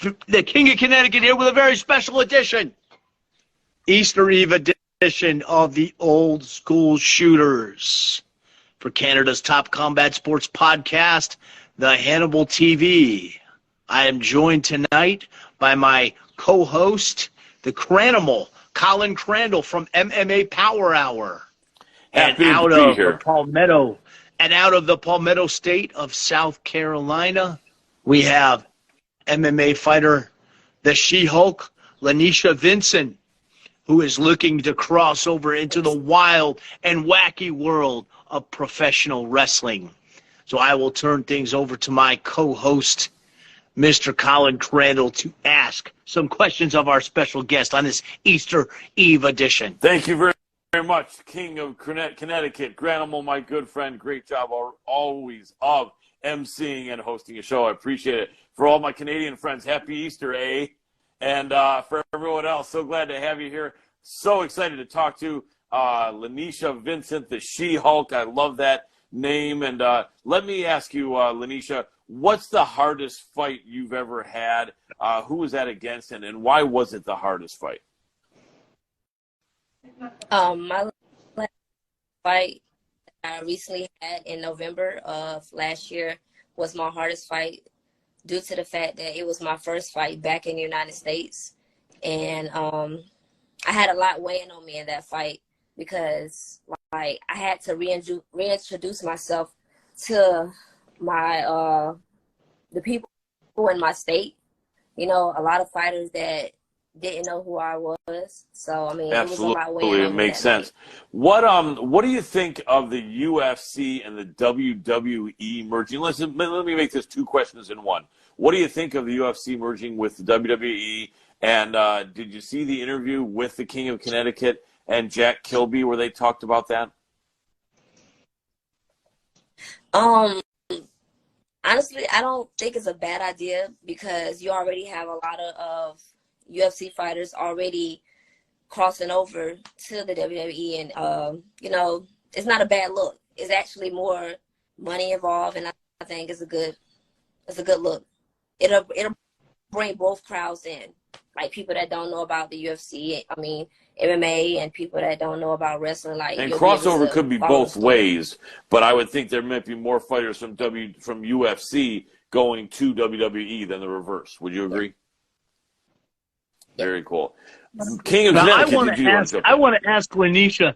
the King of Connecticut here with a very special edition, Easter Eve edition of the Old School Shooters for Canada's top combat sports podcast, the Hannibal TV. I am joined tonight by my co-host, the Cranimal, Colin Crandall from MMA Power Hour. Happy to be here. Out of the Palmetto State of South Carolina, we have MMA fighter, the She-Hulk, Laneisha Vinson, who is looking to cross over into the wild and wacky world of professional wrestling. So I will turn things over to my co-host, Mr. Colin Crandall, to ask some questions of our special guest on this Easter Eve edition. Thank you very much, King of Connecticut, Granimal, my good friend. Great job always of emceeing and hosting a show. I appreciate it. For all my Canadian friends, happy Easter, eh? And for everyone else, so glad to have you here. So excited to talk to Laneisha Vincent, the She-Hulk. I love that name. And let me ask you, Laneisha, what's the hardest fight you've ever had? Who was that against, and why was it the hardest fight? My last fight I recently had in November of last year was my hardest fight due to the fact that it was my first fight back in the United States. And I had a lot weighing on me in that fight because I had to reintroduce myself to my the people in my state. You know, a lot of fighters that didn't know who I was. So, I mean, absolutely, it was a lot weighing on me. It makes sense. What do you think of the UFC and the WWE merging? Let me make this two questions in one. What do you think of the UFC merging with the WWE? And did you see the interview with the King of Connecticut and Jack Kilby where they talked about that? Honestly, I don't think it's a bad idea because you already have a lot of UFC fighters already crossing over to the WWE, and you know, it's not a bad look. It's actually more money involved, and I think it's a good look. It'll bring both crowds in, like people that don't know about the UFC, I mean MMA, and people that don't know about wrestling. Like, and crossover could be both ways, but I would think there might be more fighters from UFC going to WWE than the reverse. Would you agree? Very cool. King of Connecticut, I want to ask Laneisha,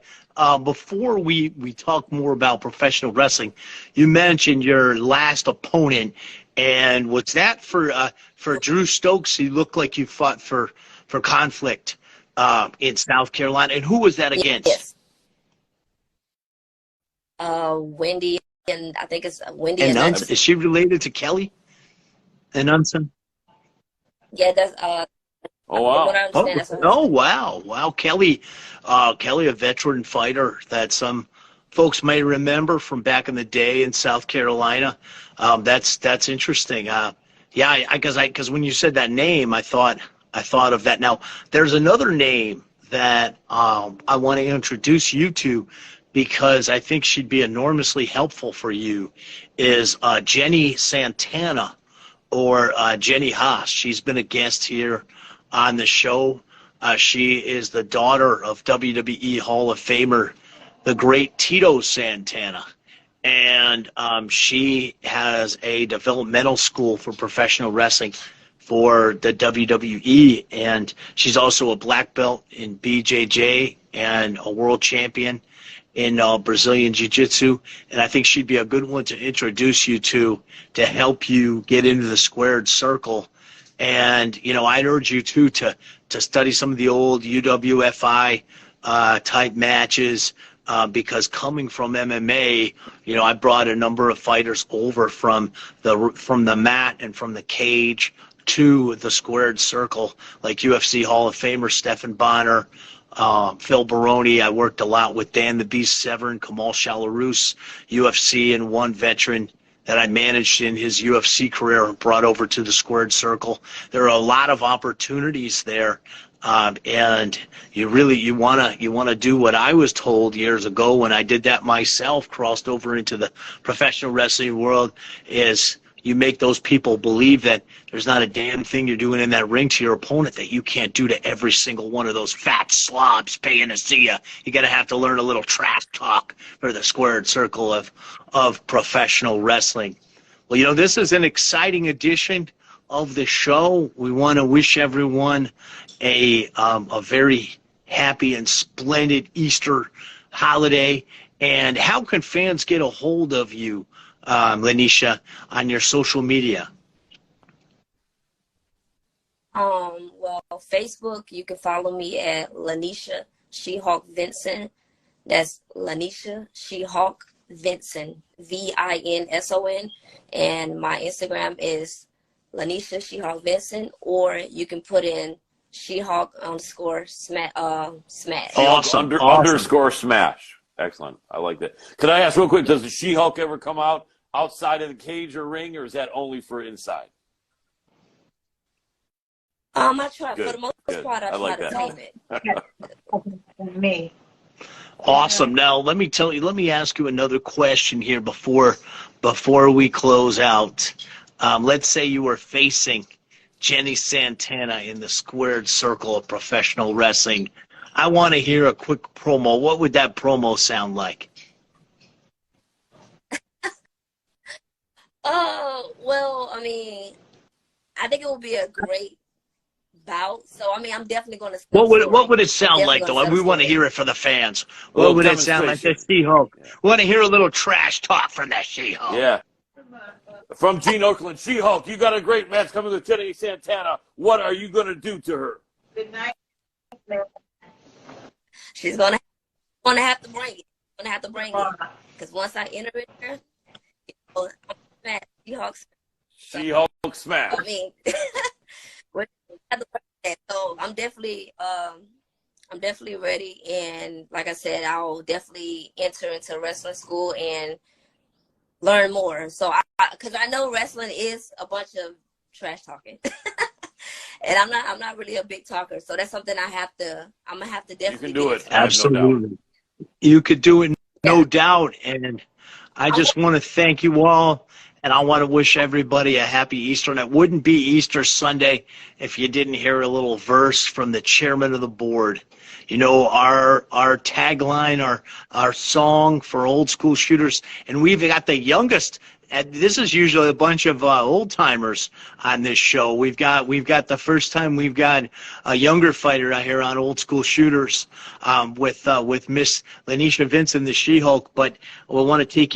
before we talk more about professional wrestling, you mentioned your last opponent, and was that for Drew Stokes? He looked like you fought for Conflict in South Carolina, and who was that against? Yes. Wendy, and I think it's Wendy and Nunson. Is she related to Kelly and Nunson? Yeah, that's oh wow! Wow! Kelly, a veteran fighter that some folks may remember from back in the day in South Carolina. That's interesting. Because when you said that name, I thought of that. Now, there's another name that I want to introduce you to because I think she'd be enormously helpful for you. Is Jenny Santana or Jenny Haas? She's been a guest here on the show. She is the daughter of WWE Hall of Famer, the great Tito Santana. And she has a developmental school for professional wrestling for the WWE. And she's also a black belt in BJJ and a world champion in Brazilian Jiu-Jitsu. And I think she'd be a good one to introduce you to help you get into the squared circle. And, you know, I'd urge you, too, to study some of the old UWFI type matches because coming from MMA, you know, I brought a number of fighters over from the mat and from the cage to the squared circle, like UFC Hall of Famer Stephan Bonner, Phil Baroni. I worked a lot with Dan the Beast Severn, Kamal Shalarus, UFC and one veteran that I managed in his UFC career and brought over to the squared circle. There are a lot of opportunities there, and you wanna do what I was told years ago when I did that myself, crossed over into the professional wrestling world, is you make those people believe that there's not a damn thing you're doing in that ring to your opponent that you can't do to every single one of those fat slobs paying to see you. You got to have to learn a little trash talk for the squared circle of professional wrestling. Well, you know, this is an exciting edition of the show. We want to wish everyone a very happy and splendid Easter holiday. And how can fans get a hold of you, Laneisha, on your social media? Well, Facebook, you can follow me at Laneisha She-Hulk Vinson. That's Laneisha She-Hulk Vinson, Vinson. And my Instagram is Laneisha She-Hulk Vinson, or you can put in She-Hulk _smash. Awesome. Underscore smash. Excellent. I like that. Could I ask real quick, does the She-Hulk ever come out outside of the cage or ring, or is that only for inside? I try. Good. For the most part, I like try to that. tame it. Me. Awesome. Now, let me ask you another question here before we close out. Let's say you were facing Jenny Santana in the squared circle of professional wrestling. I want to hear a quick promo. What would that promo sound like? Well, I mean, I think it would be a great bout. So, I mean, I'm definitely going to. What would it sound like, though? We want to hear it for the fans. What would it sound like? The She-Hulk. We want to hear a little trash talk from that She-Hulk. Yeah. From Gene Oakland, She-Hulk, you got a great match coming with Jenny Santana. What are you going to do to her? Good night. She's gonna have to bring it. Gonna have to bring it because once I enter it there, I'm smash. She-Hulk smash. I mean, so I'm definitely ready, and like I said, I'll definitely enter into wrestling school and learn more. So because I know wrestling is a bunch of trash talking. And I'm not really a big talker, so that's something I'm gonna have to definitely. You can do it. Absolutely. You could do it, no doubt. And I just want to thank you all, and I want to wish everybody a happy Easter. And it wouldn't be Easter Sunday if you didn't hear a little verse from the chairman of the board. You know, our tagline, our song for old school shooters, and we've got the youngest. And this is usually a bunch of old timers on this show. We've got the first time we've got a younger fighter out here on Old School Shooters with Miss Laneisha Vinson, the She-Hulk. But we want to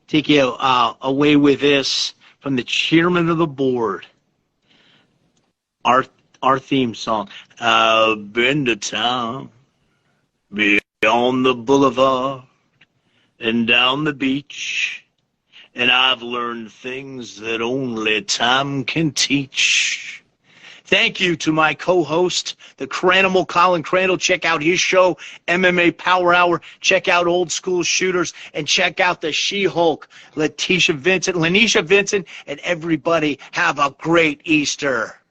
take you away with this from the chairman of the board. Our theme song. I've been to town, beyond the boulevard, and down the beach. And I've learned things that only time can teach. Thank you to my co-host, the Cranimal Colin Crandall. Check out his show, MMA Power Hour. Check out Old School Shooters. And check out the She-Hulk, Laneisha Vinson. And everybody have a great Easter.